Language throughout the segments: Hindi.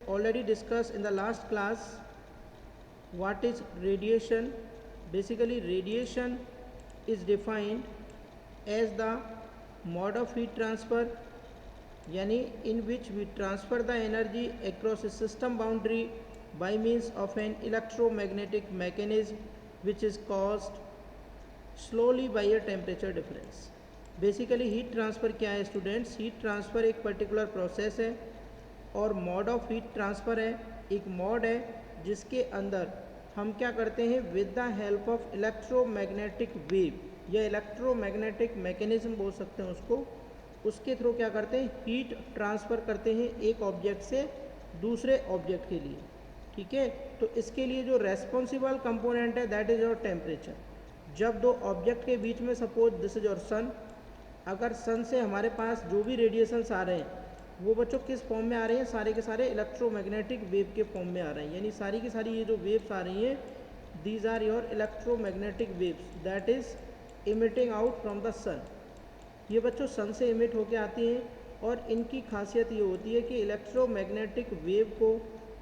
already discussed in the last class what is radiation. Basically radiation is defined as the mode of heat transfer, यानी in which we transfer the energy across a system boundary by means of an electromagnetic mechanism which is caused slowly by a temperature difference. Basically heat transfer क्या है स्टूडेंट्स? हीट ट्रांसफ़र एक पर्टिकुलर प्रोसेस है और मोड ऑफ हीट ट्रांसफ़र है, एक मोड है जिसके अंदर हम क्या करते हैं with the help of electromagnetic wave या इलेक्ट्रोमैग्नेटिक मैकेनिज्म बोल सकते हैं उसको, उसके थ्रू क्या करते हैं हीट ट्रांसफ़र करते हैं एक ऑब्जेक्ट से दूसरे ऑब्जेक्ट के लिए। ठीक है, तो इसके लिए जो रेस्पॉन्सिबल कंपोनेंट है दैट इज योर टेम्परेचर। जब दो ऑब्जेक्ट के बीच में suppose this is your son, अगर सन से हमारे पास जो भी रेडिएशंस आ रहे हैं वो बच्चों किस फॉर्म में आ रहे हैं? सारे के सारे इलेक्ट्रोमैग्नेटिक वेव के फॉर्म में आ रहे हैं, यानी सारी की सारी ये जो वेव्स आ रही हैं these are your electromagnetic waves that is emitting out from the sun. ये बच्चों सन से इमिट होके आती हैं और इनकी खासियत ये होती है कि इलेक्ट्रोमैग्नेटिक वेव को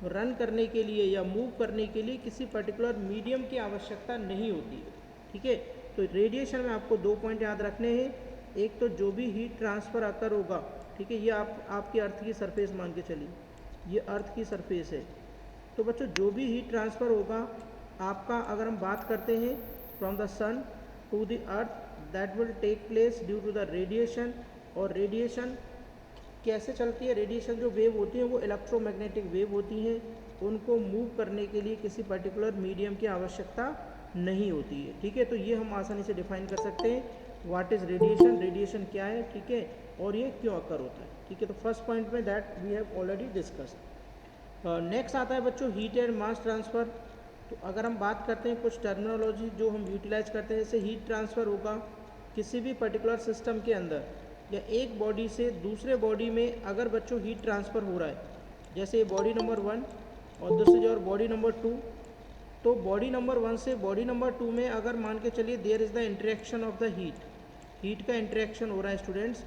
रन करने के लिए या मूव करने के लिए किसी पर्टिकुलर मीडियम की आवश्यकता नहीं होती है। ठीक है, तो रेडिएशन में आपको 2 पॉइंट याद रखने हैं। एक तो जो भी हीट ट्रांसफ़र अकर होगा, ठीक है, ये आपकी अर्थ की सरफेस मान के चलिए, ये अर्थ की सरफेस है, तो बच्चों जो भी हीट ट्रांसफ़र होगा आपका, अगर हम बात करते हैं from the sun to the earth, that will take place due to the radiation. और रेडिएशन कैसे चलती है? रेडिएशन जो वेव होती हैं वो इलेक्ट्रोमैग्नेटिक वेव होती हैं, उनको मूव करने के लिए किसी पर्टिकुलर मीडियम की आवश्यकता नहीं होती है। ठीक है, तो ये हम आसानी से डिफाइन कर सकते हैं व्हाट इज़ रेडिएशन, रेडिएशन क्या है, ठीक है, और ये क्यों अकर होता है। ठीक है, तो फर्स्ट पॉइंट में that we have already discussed. Next आता है बच्चों हीट एंड मास ट्रांसफ़र। तो अगर हम बात करते हैं कुछ टर्मिनोलॉजी जो हम यूटिलाइज करते हैं, जैसे हीट ट्रांसफ़र होगा किसी भी पर्टिकुलर सिस्टम के अंदर या एक बॉडी से दूसरे बॉडी में अगर बच्चों हीट ट्रांसफ़र हो रहा है, जैसे बॉडी नंबर 1 और दिस इज और बॉडी नंबर 2, तो बॉडी नंबर 1 से बॉडी नंबर 2 में अगर मान के चलिए there is the interaction of the heat का इंटरेक्शन हो रहा है स्टूडेंट्स,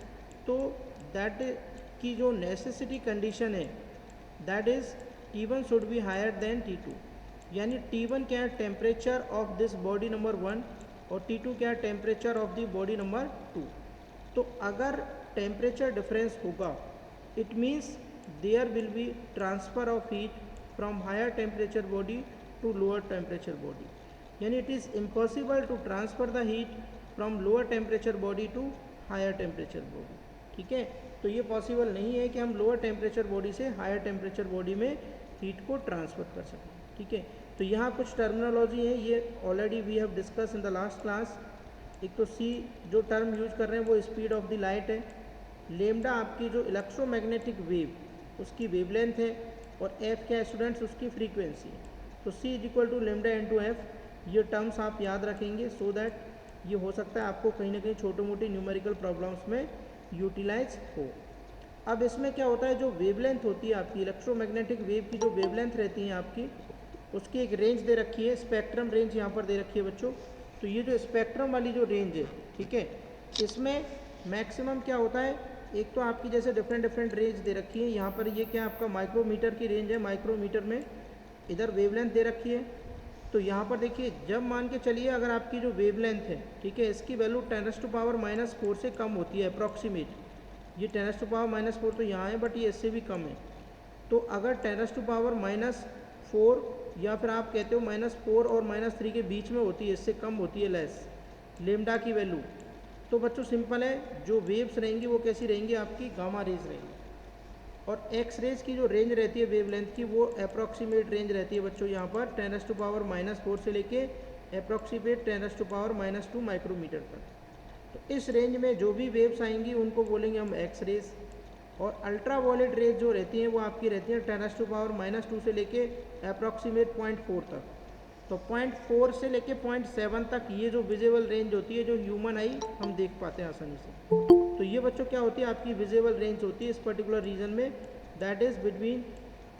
तो दैट की जो नेसेसिटी कंडीशन है that is T1 should be higher than T2, यानी T1 क्या है temperature of this body number 1 और T2 क्या है temperature of the body number 2। तो अगर टेम्परेचर डिफरेंस होगा it means there will be transfer of heat from higher temperature body to lower temperature body, यानी it is impossible to transfer the heat from lower temperature body to higher temperature body. ठीक है, तो ये पॉसिबल नहीं है कि हम लोअर टेम्परेचर बॉडी से हायर टेम्परेचर बॉडी में हीट को ट्रांसफ़र कर सकें। ठीक है, तो यहाँ कुछ टर्मिनोलॉजी है, ये already we have discuss in the last class. एक तो सी जो टर्म यूज कर रहे हैं वो स्पीड ऑफ द लाइट है, लेमडा आपकी जो इलेक्ट्रोमैग्नेटिक वेव उसकी वेवलेंथ है, और एफ क्या है स्टूडेंट्स उसकी फ्रीक्वेंसी है। तो c is equal to lambda into f, ये टर्म्स आप याद रखेंगे सो दैट ये हो सकता है आपको कहीं ना कहीं छोटे मोटे न्यूमेरिकल प्रॉब्लम्स में यूटिलाइज हो। अब इसमें क्या होता है जो वेवलेंथ होती है आपकी इलेक्ट्रोमैग्नेटिक वेव की, जो वेवलेंथ रहती है आपकी उसकी एक रेंज दे रखी है, स्पेक्ट्रम रेंज यहाँ पर दे रखी है बच्चों। तो ये जो स्पेक्ट्रम वाली जो रेंज है, ठीक है, इसमें मैक्सिमम क्या होता है, एक तो आपकी जैसे डिफरेंट रेंज दे रखी है, यहाँ पर ये क्या आपका माइक्रोमीटर की रेंज है, माइक्रोमीटर में इधर वेवलेंथ दे रखी है। तो यहाँ पर देखिए जब मान के चलिए अगर आपकी जो वेवलेंथ है, ठीक है, इसकी वैल्यू 10⁻⁻⁴ से कम होती है अप्रॉक्सीमेट, ये 10⁻⁻⁴ तो यहाँ है बट ये इससे भी कम है। तो अगर 10⁻⁻⁴ या फिर आप कहते हो -4 और -3 के बीच में होती है, इससे कम होती है लेस लेमडा की वैल्यू, तो बच्चों सिंपल है जो वेव्स रहेंगी वो कैसी रहेंगी आपकी गामा रेज रहेंगी। और एक्स रेज की जो रेंज रहती है वेवलेंथ की वो अप्रॉक्सीमेट रेंज रहती है बच्चों यहाँ पर 10⁻⁻⁴ से लेके अप्रॉक्सीमेट 10⁻⁻² माइक्रोमीटर तक। तो इस रेंज में जो भी वेव्स आएंगी उनको बोलेंगे हम एक्स रेज। और अल्ट्रा वायलेट रेज जो रहती हैं वो आपकी रहती हैं 10⁻⁻² से लेके अप्रॉक्सीमेट 0.4 तक। तो 0.4 से लेके 0.7 तक ये जो विजिबल रेंज होती है जो ह्यूमन आई हम देख पाते हैं आसानी से, तो ये बच्चों क्या होती है आपकी विजिबल रेंज होती है इस पर्टिकुलर रीजन में, दैट इज़ बिटवीन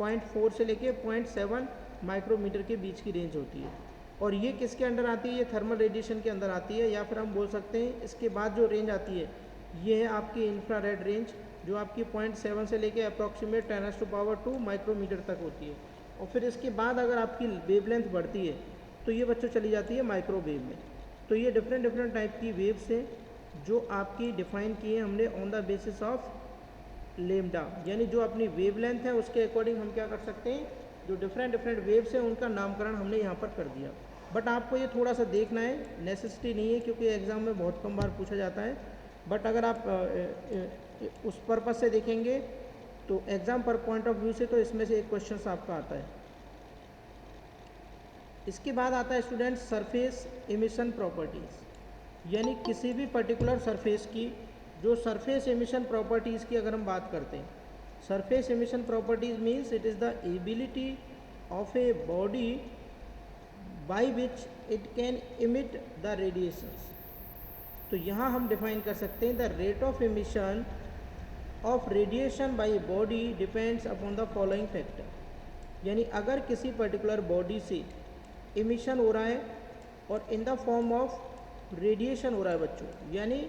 0.4 से लेके 0.7 माइक्रोमीटर के बीच की रेंज होती है। और ये किसके अंडर आती है? ये थर्मल रेडिएशन के अंदर आती है, या फिर हम बोल सकते हैं इसके बाद जो रेंज आती है ये है आपकी इंफ्रारेड रेंज, जो आपकी 0.7 से लेके अप्रॉक्सीमेट 10⁻² माइक्रोमीटर तक होती है। और फिर इसके बाद अगर आपकी वेवलेंथ बढ़ती है तो ये बच्चों चली जाती है माइक्रोवेव में। तो ये डिफरेंट डिफरेंट टाइप की वेव्स हैं जो आपकी डिफाइन की है हमने on the basis of lambda, यानी जो अपनी वेवलेंथ है उसके अकॉर्डिंग हम क्या कर सकते हैं, जो डिफरेंट डिफरेंट वेव्स हैं उनका नामकरण हमने यहाँ पर कर दिया। बट आपको ये थोड़ा सा देखना है, नेसेसिटी नहीं है क्योंकि एग्ज़ाम में बहुत कम बार पूछा जाता है। बट अगर आप उस पर्पज़ से देखेंगे तो एग्ज़ाम पर पॉइंट ऑफ व्यू से तो इसमें से एक क्वेश्चन आपका आता है। इसके बाद आता है स्टूडेंट सरफेस एमिशन प्रॉपर्टीज़, यानी किसी भी पर्टिकुलर सरफेस की जो सरफेस एमिशन प्रॉपर्टीज़ की अगर हम बात करते हैं, surface emission properties means it is the ability of a body by which it can emit the radiations. तो यहाँ हम डिफाइन कर सकते हैं the rate of emission of radiation by a body depends upon the following factor, यानी अगर किसी पर्टिकुलर बॉडी से एमिशन हो रहा है और in the form of radiation हो रहा है बच्चों, यानी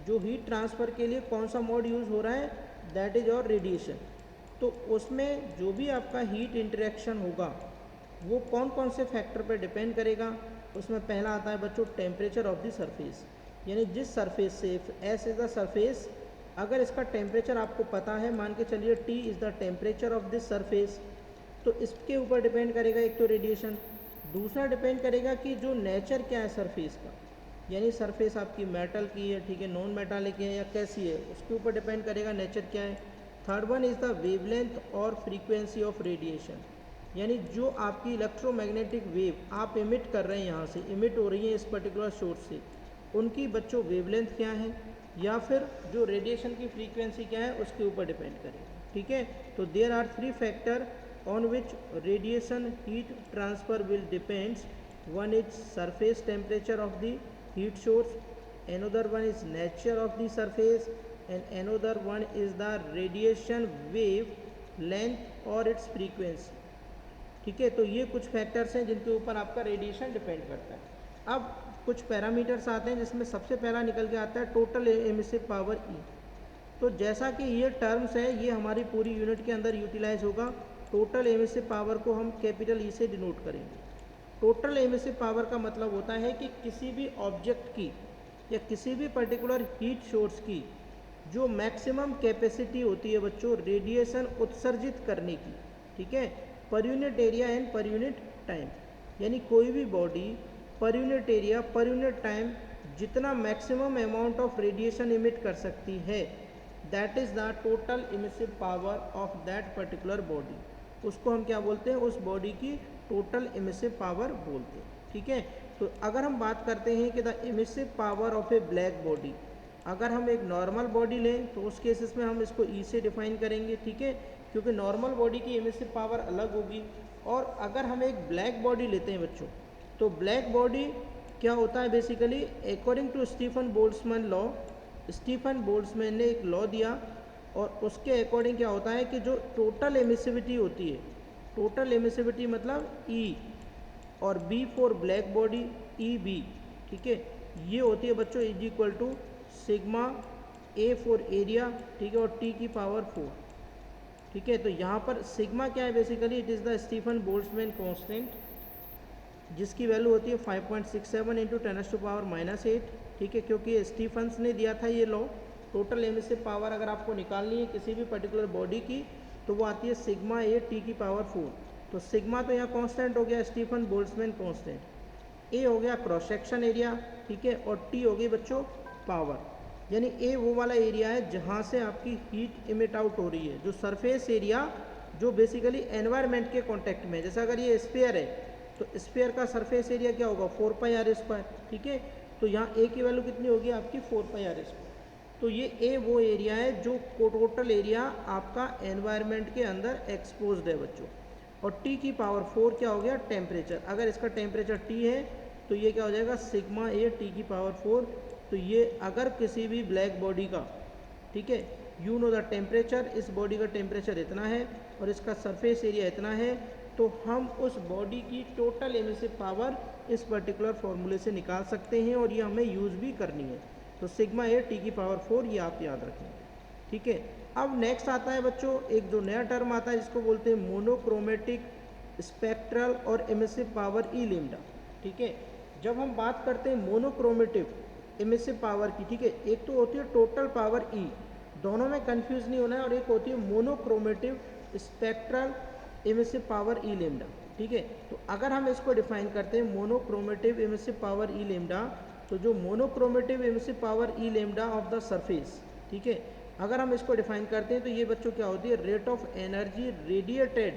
जो हीट ट्रांसफ़र के लिए कौन सा मोड यूज़ हो रहा है, दैट इज़ और रेडिएशन। तो उसमें जो भी आपका हीट इंटरेक्शन होगा वो कौन कौन से फैक्टर पर डिपेंड करेगा। उसमें पहला आता है बच्चों टेम्परेचर ऑफ द सरफेस, यानी जिस सरफेस से एस इज़ द सरफेस, अगर इसका टेम्परेचर आपको पता है, मान के चलिए T is the temperature of this surface, तो इसके ऊपर डिपेंड करेगा एक तो रेडिएशन, दूसरा डिपेंड करेगा कि जो नेचर क्या है सरफेस का, यानी सरफेस आपकी मेटल की है, ठीक है, नॉन मेटालिक है या कैसी है, उसके ऊपर डिपेंड करेगा नेचर क्या है। Third one is the wavelength और फ्रीक्वेंसी ऑफ रेडिएशन, यानी जो आपकी इलेक्ट्रोमैग्नेटिक वेव आप इमिट कर रहे हैं, यहाँ से इमिट हो रही है इस पर्टिकुलर सोर्स से, उनकी बच्चों वेवलेंथ क्या है, या फिर जो रेडिएशन की फ्रीक्वेंसी क्या है उसके ऊपर डिपेंड करेगा, ठीक है। तो there are 3 factor on which radiation heat transfer will depends. One is surface temperature of the heat source, another one is nature of the surface, and another one is the radiation wave length or its frequency, ठीक है। तो ये कुछ फैक्टर्स हैं जिनके ऊपर आपका रेडिएशन डिपेंड करता है। अब कुछ पैरामीटर्स आते हैं जिसमें सबसे पहला निकल के आता है टोटल एमिसिव पावर E। तो जैसा कि ये टर्म्स है ये हमारी पूरी यूनिट के अंदर यूटिलाइज होगा। टोटल एमिसिव पावर को हम कैपिटल ई से डिनोट करेंगे। टोटल एमिसिव पावर का मतलब होता है कि किसी भी ऑब्जेक्ट की या किसी भी पर्टिकुलर हीट सोर्स की जो मैक्सिमम कैपेसिटी होती है बच्चों रेडिएशन उत्सर्जित करने की, ठीक है, per unit area and per unit time, यानी कोई भी body per unit area per unit time जितना maximum amount of radiation emit कर सकती है, that is the total emissive power of that particular body. उसको हम क्या बोलते हैं, उस बॉडी की टोटल एमिसिव पावर बोलते हैं, ठीक है। तो अगर हम बात करते हैं कि the emissive power of a black body, अगर हम एक नॉर्मल बॉडी लें तो उस केसेस में हम इसको ई से डिफाइन करेंगे, ठीक है, क्योंकि नॉर्मल बॉडी की एमिसिव पावर अलग होगी। और अगर हम एक ब्लैक बॉडी लेते हैं बच्चों, तो ब्लैक बॉडी क्या होता है basically, according to Stefan Boltzmann law, Stefan Boltzmann ने एक लॉ दिया और उसके अकॉर्डिंग क्या होता है कि जो टोटल एमिसिविटी होती है, टोटल एमिसिविटी मतलब E और B for black body EB, ठीक है, ये होती है बच्चों is equal to sigma A for area, ठीक है, और T की पावर 4, ठीक है। तो यहाँ पर सिग्मा क्या है basically, it is the Stefan Boltzmann constant जिसकी वैल्यू होती है 5.67 इंटू 10⁻⁻8, ठीक है, क्योंकि स्टीफन्स ने दिया था ये लॉ। टोटल एमिसिव पावर अगर आपको निकालनी है किसी भी पर्टिकुलर बॉडी की तो वो आती है सिग्मा A T की पावर 4। तो सिग्मा तो यहाँ कांस्टेंट हो गया, स्टीफन बोल्ट्जमैन कांस्टेंट, A हो गया क्रॉस सेक्शन एरिया, ठीक है, और T हो गई बच्चों पावर, यानी A वो वाला एरिया है जहाँ से आपकी हीट इमिट आउट हो रही है, जो सरफेस एरिया जो बेसिकली एनवायरनमेंट के कॉन्टेक्ट में है। जैसे अगर ये स्फीयर है तो स्फीयर का सरफेस एरिया क्या होगा 4πr², ठीक है। तो यहाँ A की वैल्यू कितनी होगी आपकी 4πr²। तो ये A वो एरिया है जो टोटल एरिया आपका एनवायरनमेंट के अंदर एक्सपोज्ड है बच्चों। और T की पावर 4 क्या हो गया टेम्परेचर, अगर इसका टेम्परेचर T है तो ये क्या हो जाएगा सिग्मा A T की पावर 4। तो ये अगर किसी भी ब्लैक बॉडी का, ठीक है, यू नो द टेम्परेचर, इस बॉडी का टेम्परेचर इतना है और इसका सरफेस एरिया इतना है, तो हम उस बॉडी की टोटल एमिसिव पावर इस पर्टिकुलर फॉर्मूले से निकाल सकते हैं और ये हमें यूज़ भी करनी है। तो सिग्मा A T की पावर 4 ये आप याद रखेंगे, ठीक है। अब नेक्स्ट आता है बच्चों एक जो नया टर्म आता है जिसको बोलते हैं मोनोक्रोमेटिक स्पेक्ट्रल और एमिसिव पावर ई लैम्डा। ठीक है, जब हम बात करते हैं मोनोक्रोमेटिव एमिसिव पावर की, ठीक है, एक तो होती है टोटल पावर ई, दोनों में कंफ्यूज नहीं होना है, और एक होती है monochromatic spectral emissive power E lambda. ठीक है, तो अगर हम इसको डिफाइन करते हैं monochromatic emissive power E lambda, तो जो monochromatic emissive power E lambda of the surface, ठीक है, अगर हम इसको डिफाइन करते हैं तो ये बच्चों क्या होती है, rate of energy radiated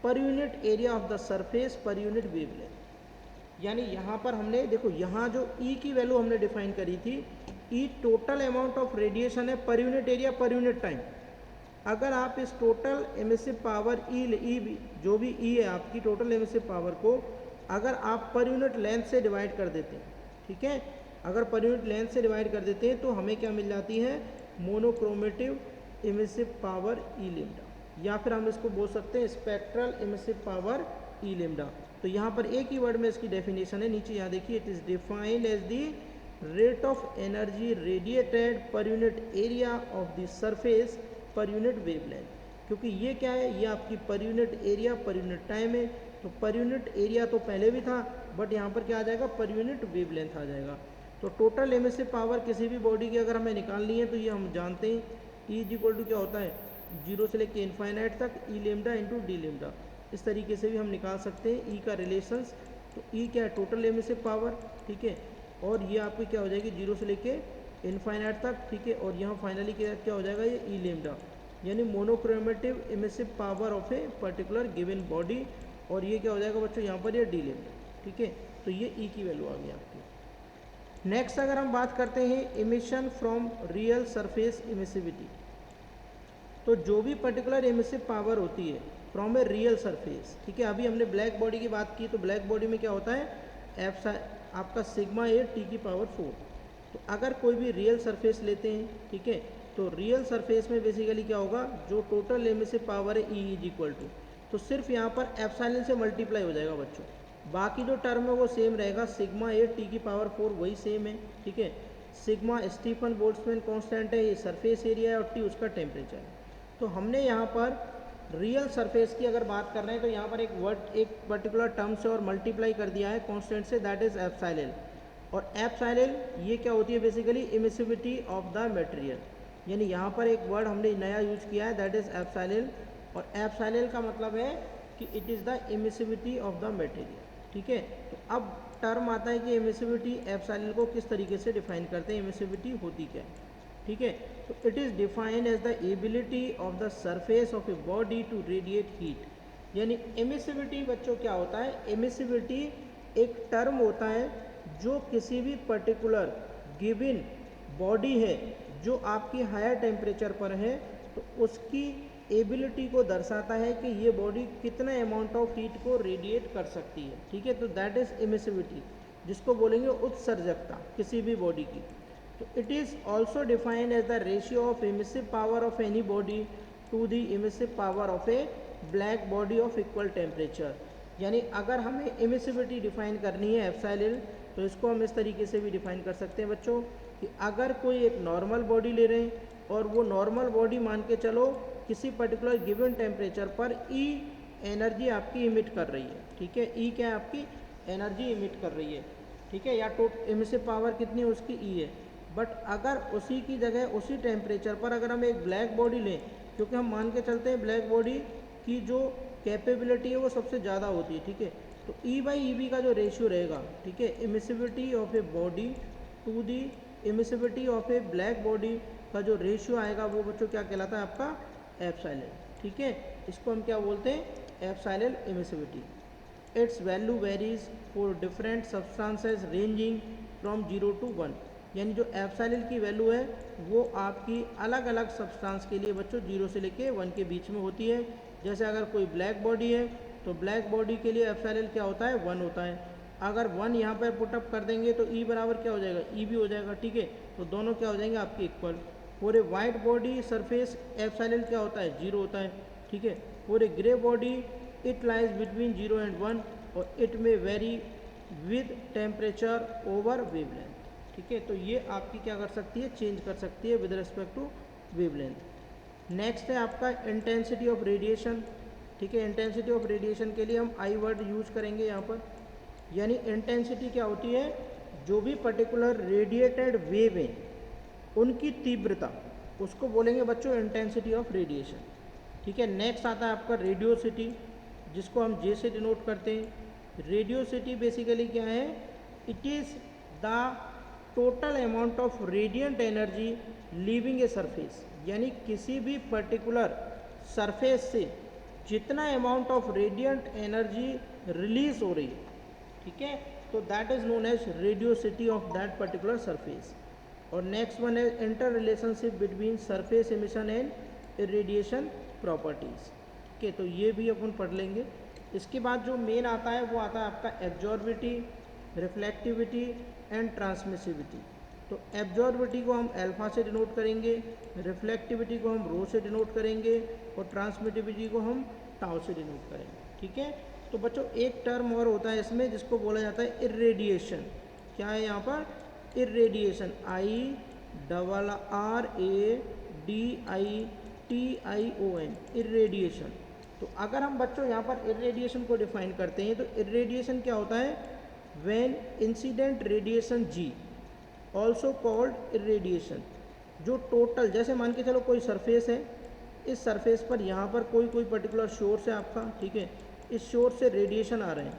per unit area of the surface per unit wavelength. यानी यहाँ पर हमने देखो, यहाँ जो ई की वैल्यू हमने डिफाइन करी थी, ई टोटल अमाउंट ऑफ रेडिएशन है per unit area per unit time. अगर आप इस टोटल एमिसिव पावर ई जो भी ई है आपकी टोटल एमिसिव पावर को अगर आप पर यूनिट लेंथ से डिवाइड कर देते हैं, ठीक है, अगर पर यूनिट लेंथ से डिवाइड कर देते हैं तो हमें क्या मिल जाती है, मोनोक्रोमेटिव एमिसिव पावर ई लैम्डा, या फिर हम इसको बोल सकते हैं spectral emissive power E lambda. तो यहाँ पर एक ही वर्ड में इसकी डेफिनेशन है, नीचे यहाँ देखिए, it is defined as the rate of energy radiated per unit area of the surface per unit wavelength. क्योंकि ये क्या है, ये आपकी per unit area per unit time है, तो पर यूनिट एरिया तो पहले भी था, बट यहाँ पर क्या आ जाएगा, पर यूनिट वेवलेंथ आ जाएगा। तो टोटल एमिसिव पावर किसी भी बॉडी की अगर हमें निकालनी है तो ये हम जानते हैं, ई इज इक्वल टू क्या होता है, 0 से लेके इनफाइनाइट तक ई लैम्डा इंटू डी लैम्डा। इस तरीके से भी हम निकाल सकते हैं ई का रिलेशंस। तो ई क्या है, टोटल एमिसिव पावर, ठीक है, और ये आपकी क्या हो जाएगी 0 से लेके इनफाइनाइट तक, ठीक है, और यहाँ फाइनली क्या हो जाएगा, ये ई लैम्डा, यानी monochromatic emissive power of a particular given body, और ये क्या हो जाएगा बच्चों यहाँ पर ये डी लैम्डा। ठीक है, तो ये ई की वैल्यू आ गई आपकी। नेक्स्ट अगर हम बात करते हैं emission from real surface emissivity, तो जो भी पर्टिकुलर एमिसिव पावर होती है फ्रॉम ए रियल सरफेस, ठीक है, अभी हमने ब्लैक बॉडी की बात की, तो ब्लैक बॉडी में क्या होता है, एफ आपका सिग्मा ए टी की पावर 4। तो अगर कोई भी रियल सरफेस लेते हैं, ठीक है, तो रियल सरफेस में बेसिकली क्या होगा, जो टोटल एमिसिव पावर है ई इज इक्वल टू, तो सिर्फ यहाँ पर एप्सिलॉन से मल्टीप्लाई हो जाएगा बच्चों, बाकी जो टर्म है वो सेम रहेगा, सिग्मा ए टी की पावर 4 वही सेम है। ठीक है, सिग्मा स्टीफन बोल्ट्जमैन कांस्टेंट है, ये सरफेस एरिया है, और टी उसका टेम्परेचर है। तो हमने यहाँ पर रियल सरफेस की अगर बात कर रहे हैं तो यहाँ पर एक पर्टिकुलर टर्म से और मल्टीप्लाई कर दिया है कांस्टेंट से, दैट इज एप्सिलॉन। और एप्सिलॉन ये क्या होती है, basically emissivity of the material, यानी यहाँ पर एक वर्ड हमने नया यूज किया है, दैट इज एप्सिलॉन। और एप्सिलॉन का मतलब है कि it is the emissivity of the material. ठीक है, तो अब टर्म आता है कि एमिसिविटी एप्सिलॉन को किस तरीके से डिफाइन करते हैं, एमिसिविटी होती क्या है। ठीक है, तो it is defined as the ability of the surface of a body to radiate heat. यानी एमिसिविटी बच्चों क्या होता है, एमिसिविटी एक टर्म होता है जो किसी भी पर्टिकुलर गिवन बॉडी है जो आपकी हायर टेम्परेचर पर है, तो उसकी एबिलिटी को दर्शाता है कि ये बॉडी कितना अमाउंट ऑफ हीट को रेडिएट कर सकती है। ठीक है, तो दैट इज एमिसिविटी, जिसको बोलेंगे उत्सर्जकता किसी भी बॉडी की। तो it is also defined as the ratio of emissive power of any body to the emissive power of a black body of equal temperature. यानी अगर हमें एमिसिविटी डिफाइन करनी है एप्सिलॉन, तो इसको हम इस तरीके से भी डिफाइन कर सकते हैं बच्चों कि अगर कोई एक नॉर्मल बॉडी ले रहे हैं और वो नॉर्मल बॉडी मान के चलो किसी पर्टिकुलर गिवन टेम्परेचर पर ई एनर्जी आपकी इमिट कर रही है। ठीक है, ई क्या है, आपकी एनर्जी इमिट कर रही है। ठीक है, या एमिसिव पावर कितनी है उसकी, ई है। बट अगर उसी की जगह उसी टेम्परेचर पर अगर हम एक ब्लैक बॉडी लें, क्योंकि हम मान के चलते हैं ब्लैक बॉडी की जो कैपेबिलिटी है वो सबसे ज़्यादा होती है। ठीक है, तो ई बाई ई बी का जो रेशियो रहेगा, ठीक है, emissivity of a body to the emissivity of a black body का जो रेशियो आएगा वो बच्चों क्या कहलाता है, आपका एप्सिलॉन। ठीक है, इसको हम क्या बोलते हैं, epsilon emissivity. It's value varies for different substances ranging from 0 to 1। यानी जो एप्सिलॉन की वैल्यू है वो आपकी अलग अलग सब्सटेंस के लिए बच्चों 0 से लेके 1 के बीच में होती है। जैसे अगर कोई ब्लैक बॉडी है तो ब्लैक बॉडी के लिए एप्सिलॉन क्या होता है, 1 होता है। अगर 1 यहाँ पर पुटअप कर देंगे तो ई बराबर क्या हो जाएगा, ई भी हो जाएगा। ठीक है, तो दोनों क्या हो जाएंगे आपके equal. For a white body surface epsilon क्या होता है, 0 होता है। ठीक है, for a grey body it lies between 0 and 1 और इट में very with temperature over wavelength. ठीक है, तो ये आपकी क्या कर सकती है, चेंज कर सकती है with respect to wavelength. Next है आपका इंटेंसिटी ऑफ रेडिएशन। ठीक है, इंटेंसिटी ऑफ रेडिएशन के लिए हम आई वर्ड यूज करेंगे यहाँ पर। यानी इंटेंसिटी क्या होती है, जो भी पर्टिकुलर रेडिएटेड वेव है उनकी तीव्रता, उसको बोलेंगे बच्चों इंटेंसिटी ऑफ रेडिएशन। ठीक है, नेक्स्ट आता है आपका रेडियोसिटी, जिसको हम जे से डिनोट करते हैं। रेडियोसिटी बेसिकली क्या है, it is the total amount of radiant energy leaving a surface. यानी किसी भी पर्टिकुलर सरफेस से जितना amount of radiant energy release हो रही है, ठीक है, तो that is known as radiosity of that particular surface. और नेक्स्ट वन है inter relationship between surface emission and radiation properties. ठीक है, तो ये भी अपन पढ़ लेंगे। इसके बाद जो मेन आता है वो आता है आपका एब्जॉर्बिविटी, रिफ्लेक्टिविटी एंड ट्रांसमिसिविटी। तो एब्जॉर्बिविटी को हम अल्फा से डिनोट करेंगे, रिफ्लेक्टिविटी को हम रो से डिनोट करेंगे और ट्रांसमिटिविटी को हम टाउ से डिनोट करेंगे। ठीक है, तो बच्चों एक टर्म और होता है इसमें जिसको बोला जाता है इर्रेडिएशन। क्या है यहाँ पर, इर्रेडिएशन, IRRADITION, इर्रेडिएशन। तो अगर हम बच्चों यहाँ पर इर्रेडिएशन को डिफाइन करते हैं तो इर्रेडिएशन क्या होता है, when incident radiation G also called irradiation, जो टोटल, जैसे मान के चलो कोई सरफेस है, इस सरफेस पर यहाँ पर कोई पर्टिकुलर सोर्स है आपका, ठीक है, इस सोर्स से रेडिएशन आ रहे हैं,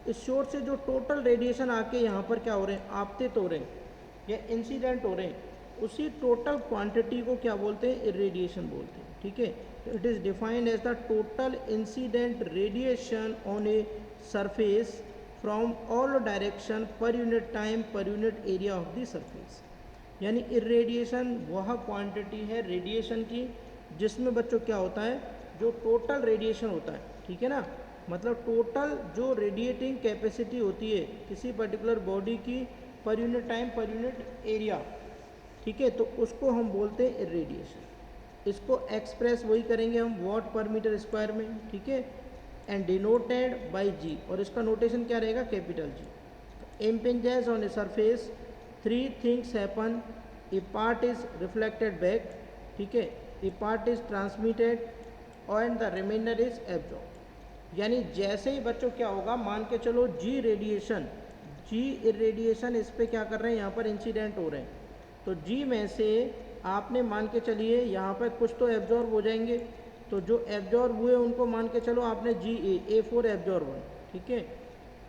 इस सोर्स से जो टोटल रेडिएशन आके यहाँ पर क्या हो रहे हैं, आपतित हो रहे हैं या इंसिडेंट हो रहे हैं, उसी टोटल क्वांटिटी को क्या बोलते हैं, इर्रेडिएशन बोलते हैं। ठीक है, तो it is defined as the total incident radiation on a surface from all direction per unit time per unit area of the surface. यानी इर्रेडिएशन वह क्वांटिटी है रेडिएशन की जिसमें बच्चों क्या होता है, जो टोटल रेडिएशन होता है, ठीक है ना, मतलब टोटल जो रेडिएटिंग कैपेसिटी होती है किसी पर्टिकुलर बॉडी की पर unit time per unit area, ठीक है, तो उसको हम बोलते हैं इर्रेडिएशन। इसको एक्सप्रेस वही करेंगे हम वॉट पर मीटर स्क्वायर में, ठीक है, एंड डिनोटेड बाय जी, और इसका नोटेशन क्या रहेगा, capital G. Impinges on a surface, three things happen, a part is reflected back, ठीक है, a part is transmitted and the remainder is absorb. यानी जैसे ही बच्चों क्या होगा, मान के चलो जी रेडिएशन, जी इर्रेडिएशन इस पे क्या कर रहे हैं, यहाँ पर इंसिडेंट हो रहे हैं, तो जी में से आपने मान के चलिए यहाँ पर कुछ तो एब्जॉर्ब हो जाएंगे, तो जो एब्जॉर्ब हुए उनको मान के चलो आपने A4 एब्जॉर्ब, ठीक है,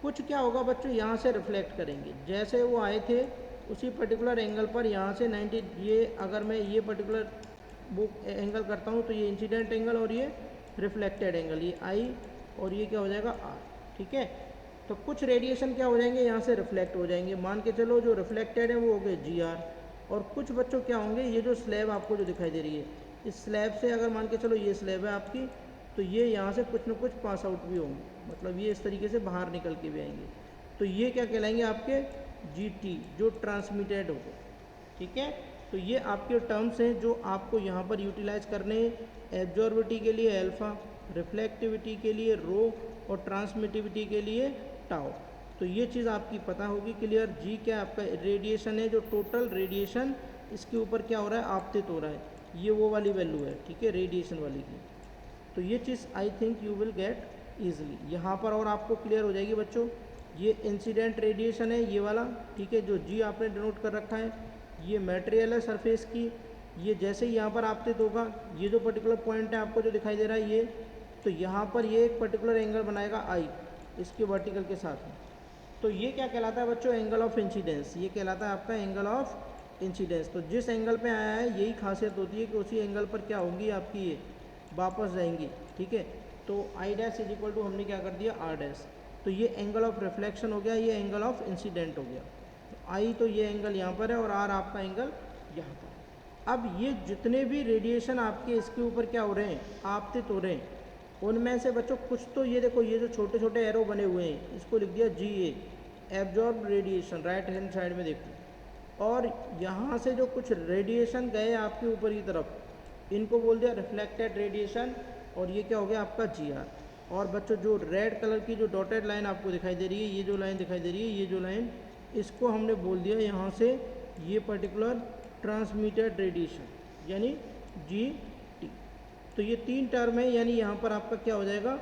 कुछ क्या होगा बच्चों यहाँ से रिफ्लेक्ट करेंगे, जैसे वो आए थे उसी पर्टिकुलर एंगल पर यहाँ से 90, ये अगर मैं ये पर्टिकुलर वो एंगल करता हूँ तो ये इंसिडेंट एंगल और ये रिफ्लेक्टेड एंगल, ये I और ये क्या हो जाएगा R। ठीक है, तो कुछ रेडिएशन क्या हो जाएंगे, यहाँ से रिफ्लेक्ट हो जाएंगे, मान के चलो जो रिफ्लेक्टेड है वो हो गए GR, और कुछ बच्चों क्या होंगे, ये जो स्लैब आपको जो दिखाई दे रही है, इस स्लैब से अगर मान के चलो ये स्लैब है आपकी, तो ये यहाँ से कुछ ना कुछ पास आउट भी होंगे, मतलब ये इस तरीके से बाहर निकल के भी आएंगे, तो ये क्या कहलाएंगे आपके GT, जो ट्रांसमिटेड होगा। ठीक है, तो ये आपके टर्म्स हैं जो आपको यहाँ पर यूटिलाइज करने हैं। एब्जॉर्बिविटी के लिए अल्फ़ा, रिफ्लेक्टिविटी के लिए रो और ट्रांसमिटिविटी के लिए टाउ। तो ये चीज़ आपकी पता होगी क्लियर। जी क्या आपका रेडिएशन है, जो टोटल रेडिएशन इसके ऊपर क्या हो रहा है, आपतित हो रहा है, ये वो वाली वैल्यू है, ठीक है, रेडिएशन वाली की। तो ये चीज़ I think you will get easily यहाँ पर, और आपको क्लियर हो जाएगी बच्चों। ये इंसिडेंट रेडिएशन है ये वाला, ठीक है, जो जी आपने डिनोट कर रखा है, ये मटेरियल है सरफेस की, ये जैसे ही यहाँ पर आपतित होगा, ये जो पर्टिकुलर पॉइंट है आपको जो दिखाई दे रहा है ये, तो यहाँ पर ये एक पर्टिकुलर एंगल बनाएगा I इसके वर्टिकल के साथ में, तो ये क्या कहलाता है बच्चों, एंगल ऑफ इंसिडेंस, ये कहलाता है आपका एंगल ऑफ इंसिडेंस। तो जिस एंगल पे आया है यही खासियत होती है कि उसी एंगल पर क्या होंगी आपकी, ये वापस जाएंगी। ठीक है, तो I dash is equal to हमने क्या कर दिया R डैश, तो ये एंगल ऑफ रिफ्लेक्शन हो गया, ये एंगल ऑफ इंसिडेंट हो गया। तो I तो ये एंगल यहाँ पर है और R आपका एंगल यहाँ पर। अब ये जितने भी रेडिएशन आपके इसके ऊपर क्या हो रहे हैं, आपतित हो रहे हैं, उनमें से बच्चों कुछ तो ये देखो, ये जो छोटे छोटे एरो बने हुए हैं इसको लिख दिया GA, absorb radiation, right hand side में देखो, और यहाँ से जो कुछ रेडिएशन गए आपके ऊपर की तरफ, इनको बोल दिया रिफ्लेक्टेड रेडिएशन, और ये क्या हो गया आपका GR। और बच्चों जो रेड कलर की जो डॉटेड लाइन आपको दिखाई दे रही है, ये जो लाइन दिखाई दे रही है, ये जो लाइन, इसको हमने बोल दिया यहाँ से ये पर्टिकुलर ट्रांसमिटेड रेडिएशन, यानी GT। तो ये 3 टर्म है, यानी यहाँ पर आपका क्या हो जाएगा,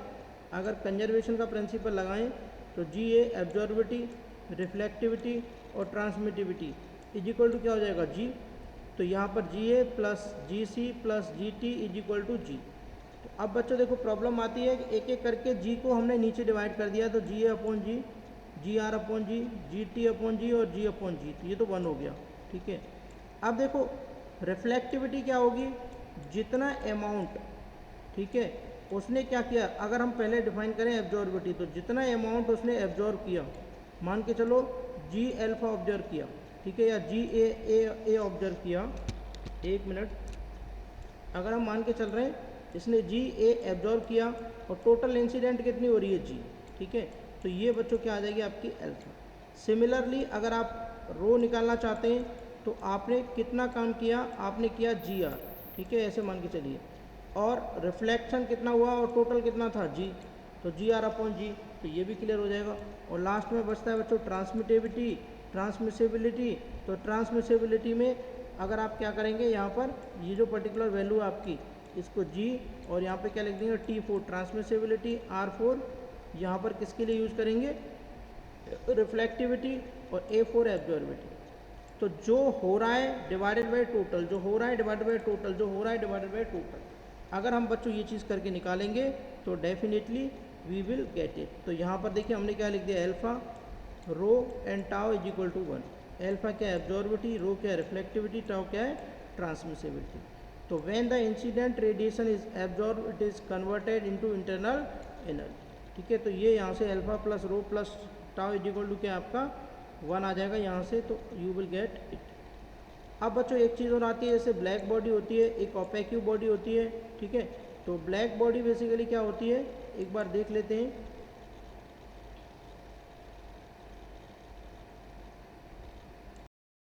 अगर कंजर्वेशन का प्रिंसिपल लगाएं तो जी ए एब्जॉर्बिविटी, रिफ्लेक्टिविटी और ट्रांसमिटिविटी इज इक्वल टू क्या हो जाएगा, जी। तो यहाँ पर G a plus G c plus G t is equal to G. तो अब बच्चों देखो प्रॉब्लम आती है कि एक एक करके जी को हमने नीचे डिवाइड कर दिया, तो G a upon G, G r upon G t upon G और जी अपॉन जी, तो ये तो 1 हो गया, ठीक है। अब देखो रिफ्लेक्टिविटी क्या होगी, जितना अमाउंट, ठीक है, उसने क्या किया, अगर हम पहले डिफाइन करें एब्जॉर्बिविटी, तो जितना अमाउंट उसने एब्जॉर्ब किया, मान के चलो जी अल्फा ऑब्जर्व किया, ठीक है, या जी ए ऑब्जर्व किया, 1 मिनट, अगर हम मान के चल रहे हैं इसने जी ए एब्जॉर्ब किया और टोटल इंसिडेंट कितनी हो रही है, जी, ठीक है, तो ये बच्चों क्या आ जाएगी आपकी अल्फा। सिमिलरली अगर आप रो निकालना चाहते हैं तो आपने कितना काम किया, आपने किया जी आर, ठीक है, ऐसे मान के चलिए, और रिफ्लेक्शन कितना हुआ और टोटल कितना था, जी, तो जी आर अपॉन जी, तो ये भी क्लियर हो जाएगा। और लास्ट में बचता है बच्चों ट्रांसमिटिविटी, ट्रांसमिसिबिलिटी, तो ट्रांसमिसिबिलिटी में अगर आप क्या करेंगे, यहाँ पर ये जो पर्टिकुलर वैल्यू आपकी, इसको जी और यहाँ पे क्या लिख देंगे T4 ट्रांसमिसिबिलिटी, R4 यहाँ पर किसके लिए यूज़ करेंगे, रिफ्लेक्टिविटी, और A4 एब्जॉर्बिविटी। तो जो हो रहा है डिवाइडेड बाय टोटल, जो हो रहा है डिवाइडेड बाय टोटल, जो हो रहा है डिवाइडेड बाय टोटल, अगर हम बच्चों ये चीज़ करके निकालेंगे तो definitely we will get it. तो यहाँ पर देखिए हमने क्या लिख दिया, alpha rho and tau is equal to 1। Alpha क्या है एब्जॉर्बिविटी, रो क्या है रिफ्लेक्टिविटी, टाउ क्या है ट्रांसमिसिबिलिटी। तो when the incident radiation is absorb it is converted into internal energy, ठीक है। तो ये यहाँ से alpha plus rho plus tau is equal to क्या आपका 1 आ जाएगा यहाँ से, तो यू विल गेट इट। अब बच्चों एक चीज़ और आती है, जैसे ब्लैक बॉडी होती है, एक ओपेक्यू बॉडी होती है, ठीक है। तो ब्लैक बॉडी बेसिकली क्या होती है, एक बार देख लेते हैं।